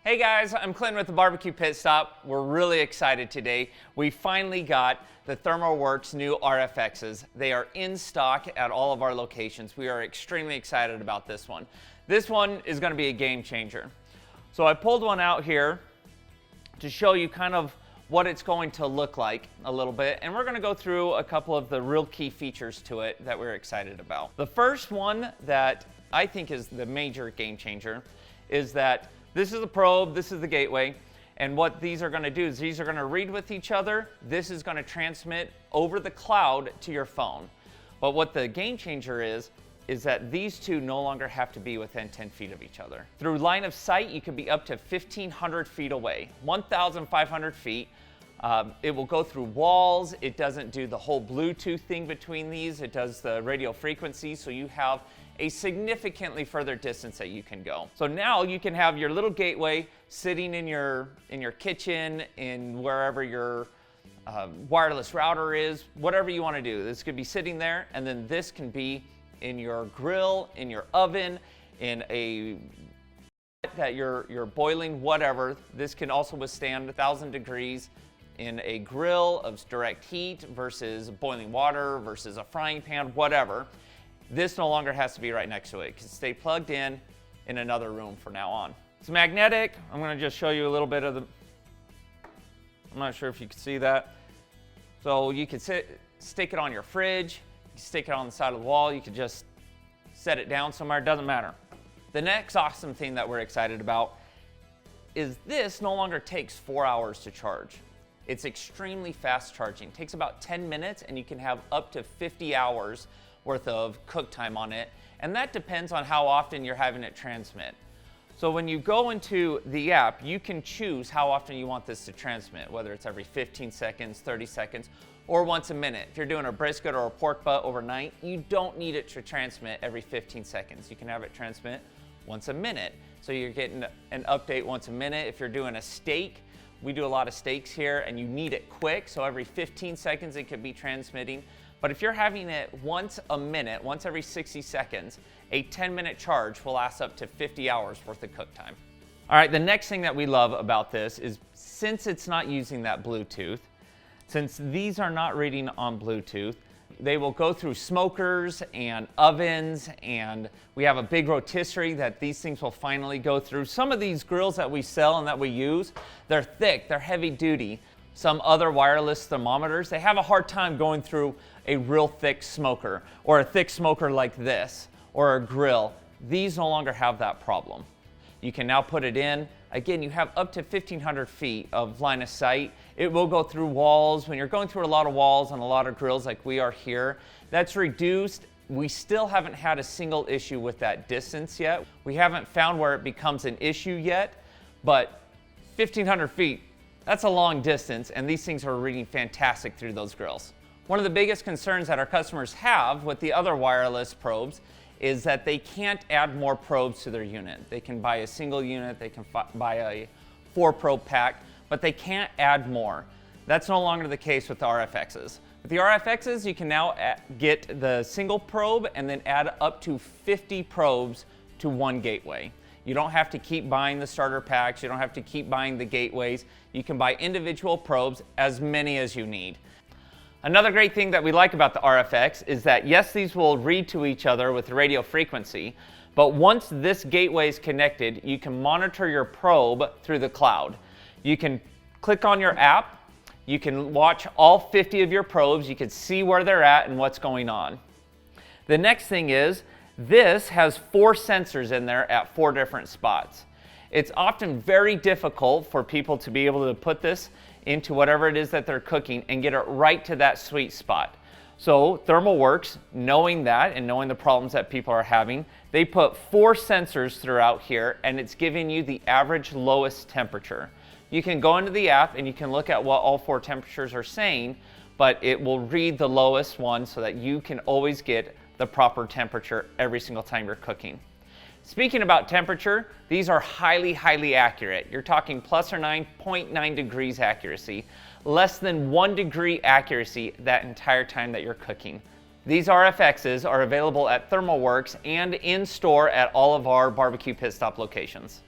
Hey guys, I'm Clinton with the BBQ Pit Stop. We're really excited today. We finally got the Thermoworks new RFXs. They are in stock at all of our locations. We are extremely excited about this one. This one is going to be a game changer. So I pulled one out here to show you kind of what it's going to look like a little bit, and we're going to go through a couple of the real key features to it that we're excited about. The first one that I think is the major game changer is that this is the probe, this is the gateway, and what these are going to do is these are going to read with each other. This is going to transmit over the cloud to your phone. But what the game changer is that these two no longer have to be within 10 feet of each other. Through line of sight, you can be up to 1,500 feet away, 1,500 feet. It will go through walls. It doesn't do the whole Bluetooth thing between these. It does the radio frequency, so you have a significantly further distance that you can go. So now you can have your little gateway sitting in your kitchen, in wherever your wireless router is, whatever you want to do. This could be sitting there, and then this can be in your grill, in your oven, in a that you're boiling, whatever. This can also withstand 1,000 degrees in a grill of direct heat versus boiling water versus a frying pan, whatever. This no longer has to be right next to it. It can stay plugged in another room from now on. It's magnetic. I'm going to just show you a little bit of the, I'm not sure if you can see that. So you could stick it on your fridge, you can stick it on the side of the wall, you could just set it down somewhere, it doesn't matter. The next awesome thing that we're excited about is this no longer takes 4 hours to charge. It's extremely fast charging. It takes about 10 minutes and you can have up to 50 hours worth of cook time on it, and that depends on how often you're having it transmit. So when you go into the app, you can choose how often you want this to transmit, whether it's every 15 seconds, 30 seconds, or once a minute. If you're doing a brisket or a pork butt overnight, you don't need it to transmit every 15 seconds. You can have it transmit once a minute. So you're getting an update once a minute. If you're doing a steak, we do a lot of steaks here, and you need it quick, so every 15 seconds it could be transmitting. But if you're having it once a minute, once every 60 seconds, a 10-minute charge will last up to 50 hours worth of cook time. All right, the next thing that we love about this is since it's not using that Bluetooth, since these are not reading on Bluetooth, they will go through smokers and ovens, and we have a big rotisserie that these things will finally go through. Some of these grills that we sell and that we use, they're thick, they're heavy duty. Some other wireless thermometers, they have a hard time going through a real thick smoker, or a thick smoker like this, or a grill. These no longer have that problem. You can now put it in. Again, you have up to 1,500 feet of line of sight. It will go through walls. When you're going through a lot of walls on a lot of grills like we are here, that's reduced. We still haven't had a single issue with that distance yet. We haven't found where it becomes an issue yet, but 1,500 feet, that's a long distance, and these things are reading fantastic through those grills. One of the biggest concerns that our customers have with the other wireless probes is that they can't add more probes to their unit. They can buy a single unit, they can buy a 4-probe pack, but they can't add more. That's no longer the case with the RFXs. With the RFXs, you can now get the single probe and then add up to 50 probes to one gateway. You don't have to keep buying the starter packs, you don't have to keep buying the gateways. You can buy individual probes, as many as you need. Another great thing that we like about the RFX is that yes, these will read to each other with radio frequency, but once this gateway is connected, you can monitor your probe through the cloud. You can click on your app, you can watch all 50 of your probes, you can see where they're at and what's going on. The next thing is, this has 4 sensors in there at 4 different spots. It's often very difficult for people to be able to put this into whatever it is that they're cooking and get it right to that sweet spot. So Thermoworks, knowing that and knowing the problems that people are having, they put 4 sensors throughout here, and it's giving you the average lowest temperature. You can go into the app and you can look at what all 4 temperatures are saying, but it will read the lowest one so that you can always get the proper temperature every single time you're cooking. Speaking about temperature, these are highly, highly accurate. You're talking plus or 9.9 degrees accuracy, less than 1 degree accuracy that entire time that you're cooking. These RFXs are available at Thermoworks and in store at all of our BBQ Pit Stop locations.